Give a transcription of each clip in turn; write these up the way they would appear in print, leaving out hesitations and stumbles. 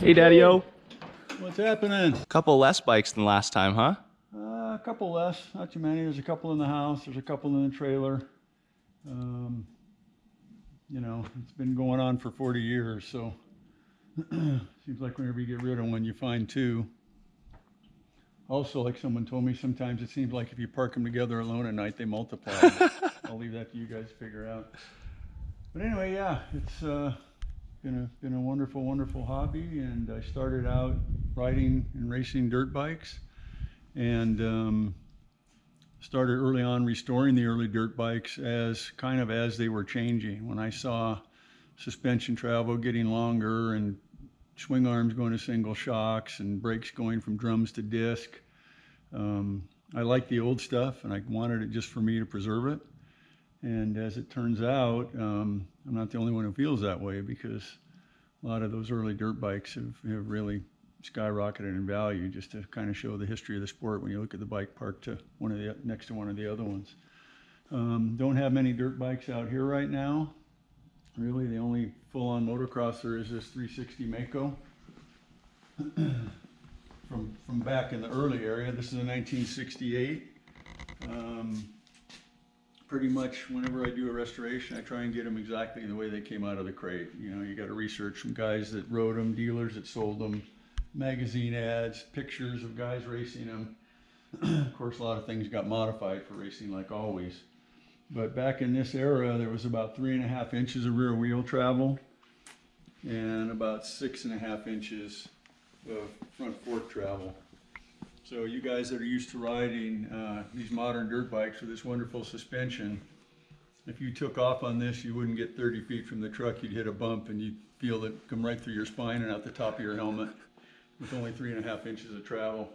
Hey, Daddy-O. What's happening? Couple less bikes than last time, huh? A couple less, not too many. There's a couple in the house. There's a couple in the trailer. You know, it's been going on for 40 years, so seems like whenever you get rid of one, you find two. Also, like someone told me, sometimes it seems like if you park them together alone at night, they multiply. I'll leave that to you guys to figure out. But anyway, yeah, it's been a wonderful, wonderful hobby, and I started out riding and racing dirt bikes, and started early on restoring the early dirt bikes as they were changing. When I saw suspension travel getting longer and swing arms going to single shocks and brakes going from drums to disc, I liked the old stuff and I wanted it just for me to preserve it. And as it turns out, I'm not the only one who feels that way, because a lot of those early dirt bikes have really skyrocketed in value, just to kind of show the history of the sport when you look at the bike parked to next to one of the other ones. Don't have many dirt bikes out here right now. Really, the only full-on motocrosser is this 360 Mako from back in the early area. This is a 1968. Pretty much whenever I do a restoration, I try and get them exactly the way they came out of the crate. You know, you got to research from guys that rode them, dealers that sold them, magazine ads, pictures of guys racing them. Of course, a lot of things got modified for racing, like always. But back in this era, there was about 3.5 inches of rear wheel travel and about 6.5 inches of front fork travel. So you guys that are used to riding these modern dirt bikes with this wonderful suspension, if you took off on this, you wouldn't get 30 feet from the truck. You'd hit a bump and you'd feel it come right through your spine and out the top of your helmet with only 3.5 inches of travel.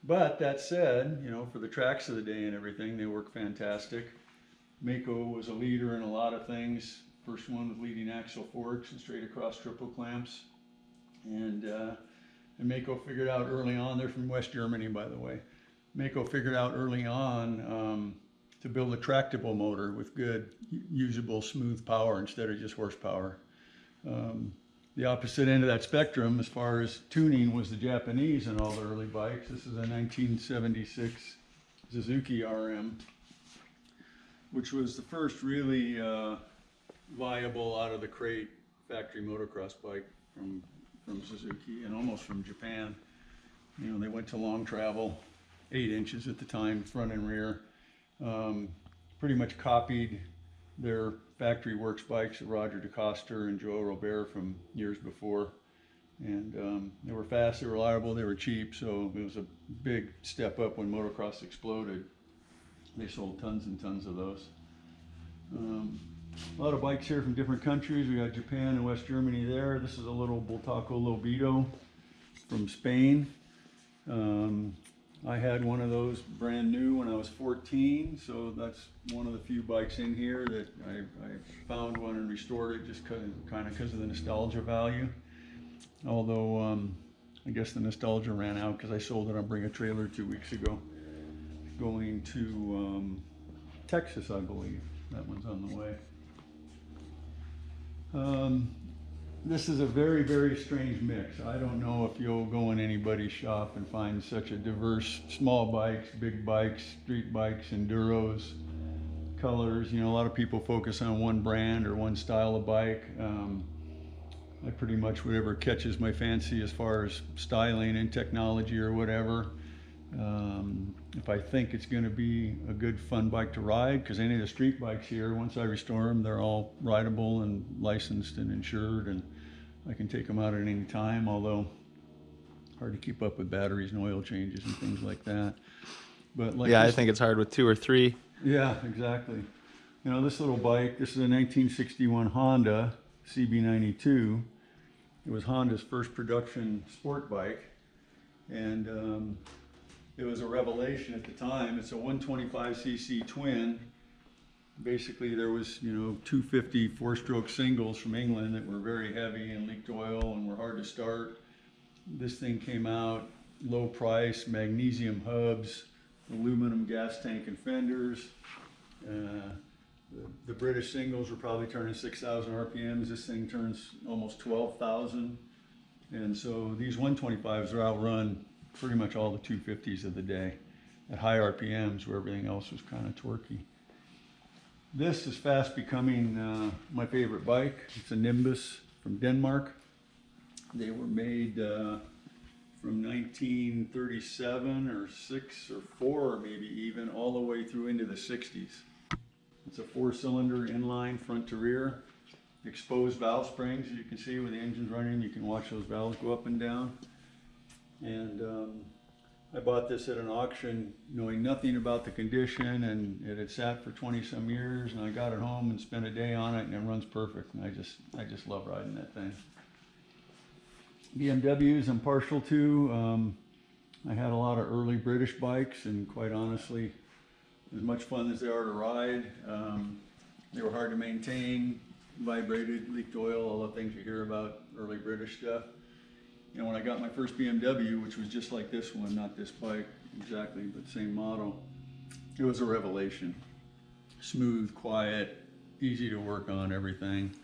But that said, you know, for the tracks of the day and everything, they work fantastic. Mako was a leader in a lot of things. First one with leading axle forks and straight across triple clamps. And Mako figured out early on, they're from West Germany, by the way. Mako figured out early on to build a tractable motor with good, usable, smooth power instead of just horsepower. The opposite end of that spectrum, as far as tuning, was the Japanese in all the early bikes. This is a 1976 Suzuki RM, which was the first really viable out of the crate factory motocross bike from Suzuki, and almost from Japan. You know, they went to long travel, 8 inches at the time, front and rear. Pretty much copied their factory works bikes of Roger DeCoster and Joe Robert from years before. And they were fast, they were reliable, they were cheap, so it was a big step up when motocross exploded. They sold tons and tons of those. A lot of bikes here from different countries. We got Japan and West Germany there. This is a little Bultaco Lobito from Spain. I had one of those brand new when I was 14, so that's one of the few bikes in here that I found one and restored it just kind of because of the nostalgia value. Although I guess the nostalgia ran out because I sold it on Bring a Trailer 2 weeks ago, going to Texas, I believe. That one's on the way. This is a very, very strange mix. I don't know if you'll go in anybody's shop and find such a diverse small bikes, big bikes, street bikes, enduros, colors. You know, a lot of people focus on one brand or one style of bike. I pretty much whatever catches my fancy as far as styling and technology or whatever. If I think it's going to be a good fun bike to ride, because any of the street bikes here, once I restore them, they're all rideable and licensed and insured, and I can take them out at any time, although hard to keep up with batteries and oil changes and things like that. But like, yeah, I think it's hard with 2 or 3. Yeah, exactly. You know, this little bike, this is a 1961 Honda CB92. It was Honda's first production sport bike, and it was a revelation at the time. It's a 125cc twin. Basically, there was, you know, 250 4-stroke singles from England that were very heavy and leaked oil and were hard to start. This thing came out low price, magnesium hubs, aluminum gas tank and fenders. The British singles were probably turning 6,000 RPMs. This thing turns almost 12,000. And so these 125s are outrun pretty much all the 250s of the day at high RPMs where everything else was kind of torquey. This is fast becoming my favorite bike. It's a Nimbus from Denmark. They were made from 1937 or 6 or 4 maybe even, all the way through into the 60s. It's a 4-cylinder inline front to rear. Exposed valve springs, as you can see, when the engine's running, you can watch those valves go up and down. And I bought this at an auction knowing nothing about the condition, and it had sat for 20 some years, and I got it home and spent a day on it, and it runs perfect. And I just love riding that thing. BMWs I'm partial to. I had a lot of early British bikes, and quite honestly, as much fun as they are to ride, they were hard to maintain, vibrated, leaked oil, all the things you hear about early British stuff. You know, when I got my first BMW, which was just like this one, not this bike exactly, but same model, it was a revelation. Smooth, quiet, easy to work on, everything.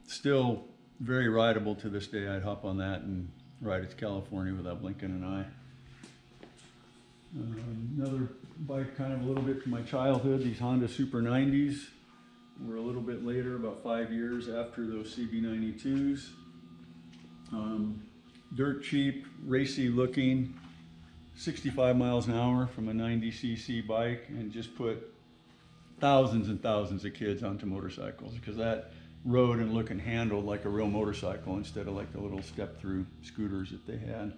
Still very rideable to this day. I'd hop on that and ride it to California without blinking an eye. Another bike kind of a little bit from my childhood, these Honda Super 90s. Were a little bit later, about 5 years after those CB92s. Dirt cheap, racy looking, 65 miles an hour from a 90cc bike, and just put thousands and thousands of kids onto motorcycles because that rode and looked and handled like a real motorcycle instead of like the little step-through scooters that they had.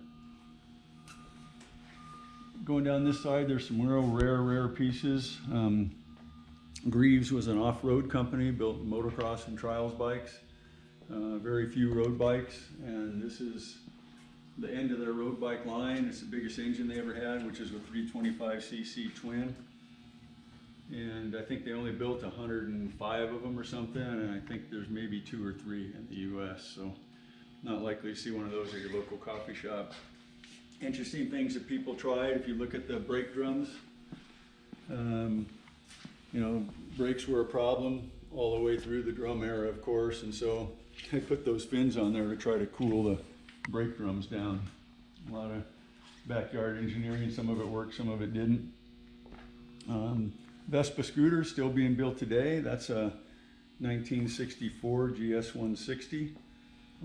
Going down this side, there's some real rare pieces. Greaves was an off-road company, built motocross and trials bikes. Very few road bikes, and this is the end of their road bike line. It's the biggest engine they ever had, which is a 325cc twin. And I think they only built 105 of them or something, and I think there's maybe 2 or 3 in the US, so not likely to see one of those at your local coffee shop. Interesting things that people tried, if you look at the brake drums, you know, brakes were a problem all the way through the drum era, of course, and so I put those fins on there to try to cool the brake drums down. A lot of backyard engineering, some of it worked, some of it didn't. Vespa scooter still being built today. That's a 1964 GS 160,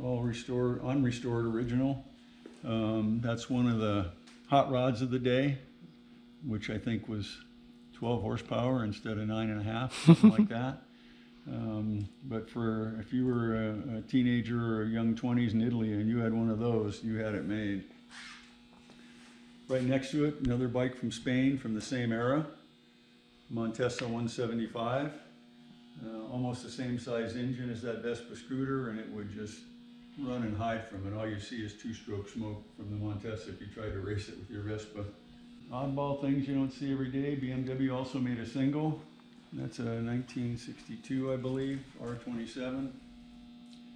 all restored, unrestored original. That's one of the hot rods of the day, which I think was 12 horsepower instead of 9.5, something like that. But for if you were a teenager or a young 20s in Italy and you had one of those, you had it made. Right next to it, another bike from Spain from the same era, Montesa 175. Almost the same size engine as that Vespa scooter, and it would just run and hide from it. All you see is 2-stroke smoke from the Montesa if you try to race it with your Vespa. Oddball things you don't see every day. BMW also made a single. That's a 1962, I believe, R27.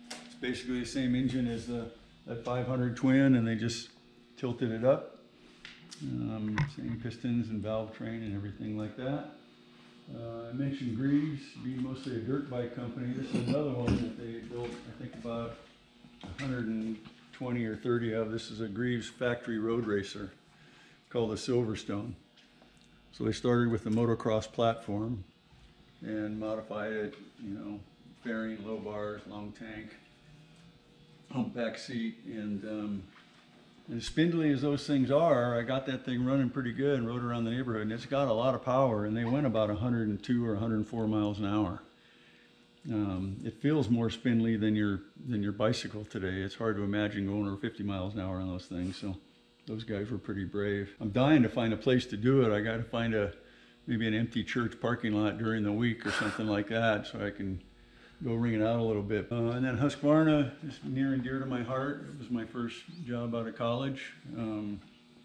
It's basically the same engine as that 500 twin, and they just tilted it up. Same pistons and valve train and everything like that. I mentioned Greaves being mostly a dirt bike company. This is another one that they built, I think about 120 or 30 of. This is a Greaves factory road racer called the Silverstone. So they started with the motocross platform and modified it, you know, fairing, low bars, long tank, humpback seat, and as spindly as those things are, I got that thing running pretty good and rode around the neighborhood, and it's got a lot of power, and they went about 102 or 104 miles an hour. It feels more spindly than your bicycle today. It's hard to imagine going over 50 miles an hour on those things, so those guys were pretty brave. I'm dying to find a place to do it. I got to find maybe an empty church parking lot during the week or something like that, so I can go ring it out a little bit. And then Husqvarna is near and dear to my heart. It was my first job out of college.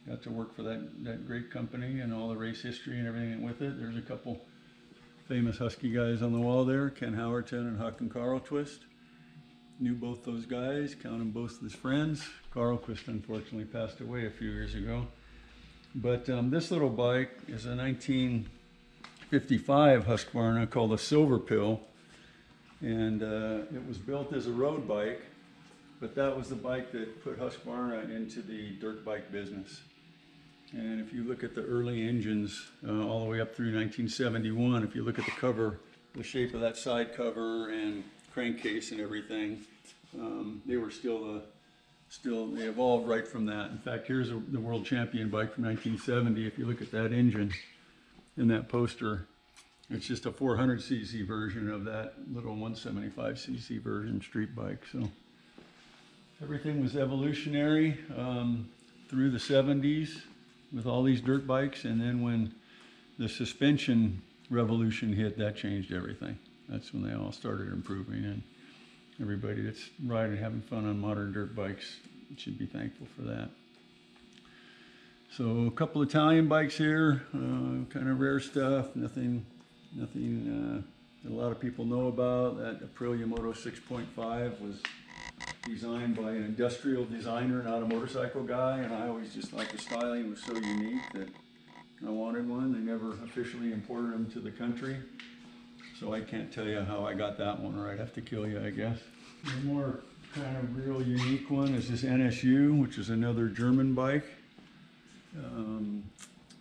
Got to work for that great company and all the race history and everything with it. There's a couple famous Husky guys on the wall there, Ken Howerton and Huck and Carl Twist. Knew both those guys, count them both as friends. Carl Twist unfortunately passed away a few years ago. But this little bike is a 1955 Husqvarna called a Silver Pill. And it was built as a road bike, but that was the bike that put Husqvarna into the dirt bike business. And if you look at the early engines, all the way up through 1971, if you look at the cover, the shape of that side cover and crankcase and everything, they were still they evolved right from that. In fact, here's the world champion bike from 1970. If you look at that engine in that poster, it's just a 400cc version of that little 175cc version street bike. So everything was evolutionary through the 70s with all these dirt bikes, and then when the suspension revolution hit, that changed everything. That's when they all started improving, and everybody that's riding, having fun on modern dirt bikes should be thankful for that. So a couple Italian bikes here, kind of rare stuff, nothing that a lot of people know about. That Aprilia Moto 6.5 was designed by an industrial designer, not a motorcycle guy, and I always just thought the styling was so unique that I wanted one. They never officially imported them to the country, so I can't tell you how I got that one, or I'd have to kill you, I guess. The more kind of real unique one is this NSU, which is another German bike.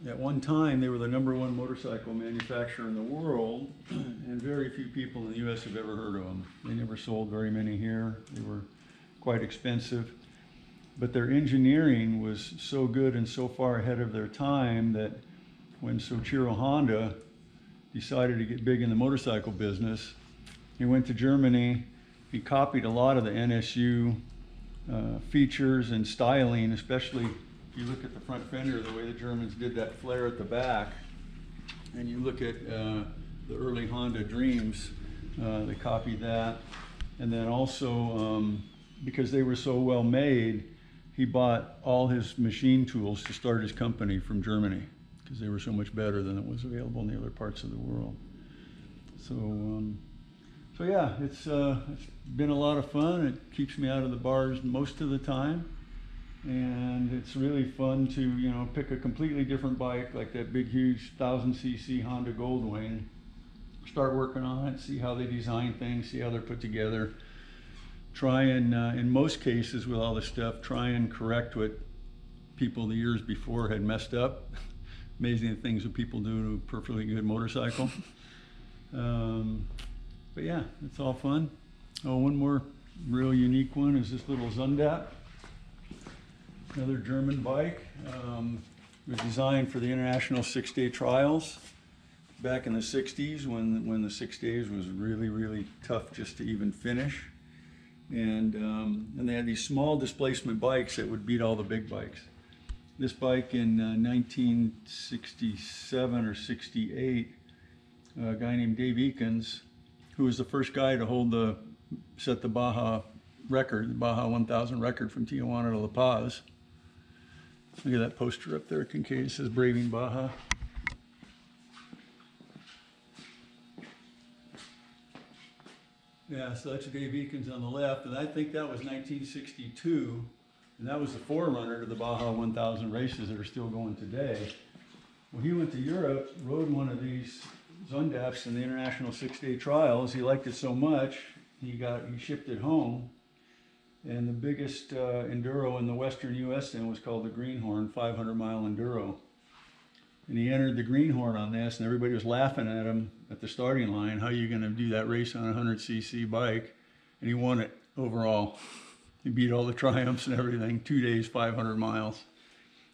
At one time, they were the #1 motorcycle manufacturer in the world, and very few people in the U.S. have ever heard of them. They never sold very many here. They were quite expensive, but their engineering was so good and so far ahead of their time that when Soichiro Honda decided to get big in the motorcycle business, he went to Germany. He copied a lot of the NSU features and styling, especially if you look at the front fender, the way the Germans did that flare at the back, and you look at the early Honda Dreams, they copied that. And then also, because they were so well made, he bought all his machine tools to start his company from Germany, because they were so much better than it was available in the other parts of the world. So yeah, it's been a lot of fun. It keeps me out of the bars most of the time, and it's really fun to pick a completely different bike like that big huge 1000cc Honda Goldwing, start working on it, see how they design things, see how they're put together, try and in most cases with all this stuff, try and correct what people the years before had messed up. Amazing the things that people do to a perfectly good motorcycle. But yeah, it's all fun. Oh, one more real unique one is this little Zundapp, another German bike. It was designed for the international 6-day trials back in the 60s when the 6 days was really, really tough just to even finish. And they had these small displacement bikes that would beat all the big bikes. This bike in 1967 or 68, a guy named Dave Eakins, who was the first guy to set the Baja record, the Baja 1000 record from Tijuana to La Paz. Look at that poster up there, Kincaid. It says Braving Baja. Yeah, so that's Dave Eakins on the left, and I think that was 1962, and that was the forerunner to the Baja 1000 races that are still going today. Well, he went to Europe, rode one of these Zundapps in the international 6-day trials. He liked it so much, he shipped it home. And the biggest enduro in the western U.S. then was called the Greenhorn 500-mile enduro. And he entered the Greenhorn on this, and everybody was laughing at him at the starting line. How are you going to do that race on a 100cc bike? And he won it overall. He beat all the triumphs and everything. 2 days, 500 miles.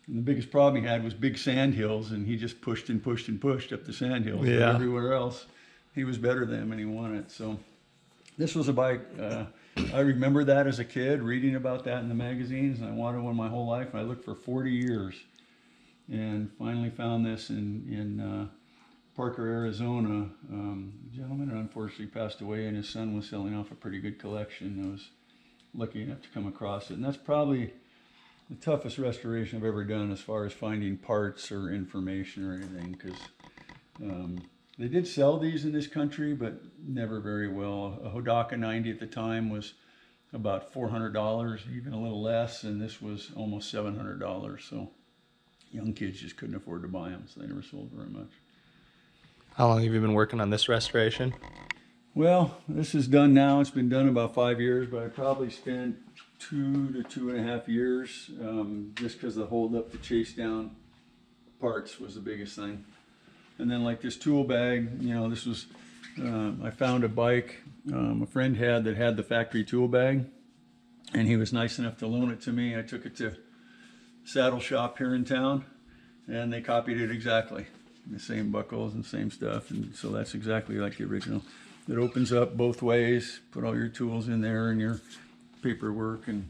And the biggest problem he had was big sand hills, and he just pushed and pushed and pushed up the sand hills. Yeah. But everywhere else, he was better than him, and he won it. So this was a bike. I remember that as a kid, reading about that in the magazines, and I wanted one my whole life. I looked for 40 years and finally found this in Parker, Arizona. A gentleman unfortunately passed away, and his son was selling off a pretty good collection. I was lucky enough to come across it, and that's probably the toughest restoration I've ever done as far as finding parts or information or anything, because they did sell these in this country, but never very well. A Hodaka 90 at the time was about $400, even a little less, and this was almost $700. So young kids just couldn't afford to buy them, so they never sold very much. How long have you been working on this restoration? Well, this is done now. It's been done about 5 years, but I probably spent 2 to 2.5 years, just because the hold up to chase down parts was the biggest thing. And then like this tool bag, you know, this was, I found a bike a friend had that had the factory tool bag, and he was nice enough to loan it to me. I took it to saddle shop here in town, and they copied it exactly. The same buckles and same stuff, and so that's exactly like the original. It opens up both ways, put all your tools in there and your paperwork and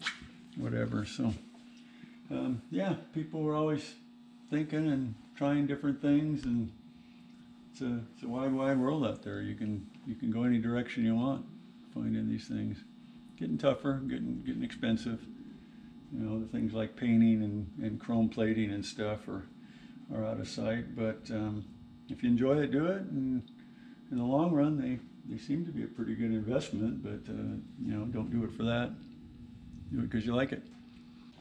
whatever. So yeah, people were always thinking and trying different things, and it's a wide world out there. You can go any direction you want finding these things. Getting tougher, getting expensive. You know, the things like painting and chrome plating and stuff are out of sight, but if you enjoy it, do it, and in the long run they seem to be a pretty good investment, but you know, don't do it for that. Do it because you like it.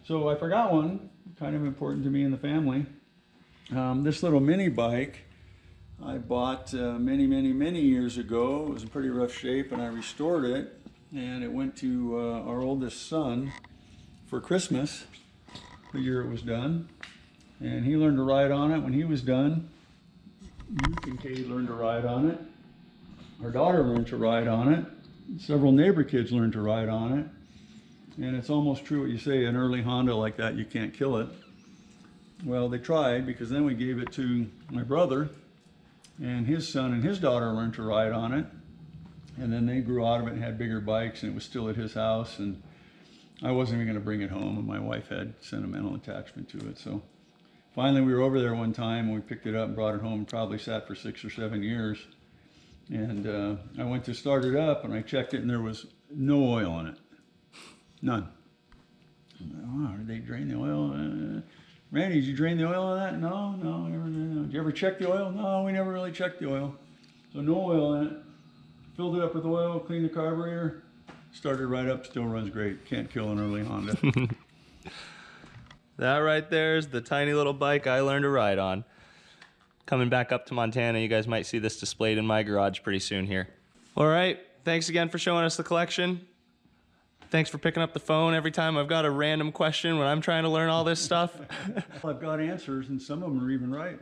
So I forgot one, kind of important to me and the family. This little mini bike I bought many years ago. It was in pretty rough shape, and I restored it, and it went to our oldest son for Christmas the year it was done, and he learned to ride on it when he was done. Luke and Kay learned to ride on it. Our daughter learned to ride on it. Several neighbor kids learned to ride on it. And it's almost true what you say, an early Honda like that, you can't kill it. Well, they tried, because then we gave it to my brother, and his son and his daughter learned to ride on it. And then they grew out of it and had bigger bikes, and it was still at his house, and I wasn't even going to bring it home, and my wife had sentimental attachment to it. So finally we were over there one time, and we picked it up and brought it home, and probably sat for 6 or 7 years. And I went to start it up, and I checked it, and there was no oil in it. None. Oh, did they drain the oil? Randy, did you drain the oil on that? No, never did. Did you ever check the oil? No, we never really checked the oil. So no oil in it. Filled it up with oil, cleaned the carburetor, started right up, still runs great. Can't kill an early Honda. That right there is the tiny little bike I learned to ride on. Coming back up to Montana, you guys might see this displayed in my garage pretty soon here. All right, thanks again for showing us the collection. Thanks for picking up the phone every time I've got a random question when I'm trying to learn all this stuff. I've got answers, and some of them are even right.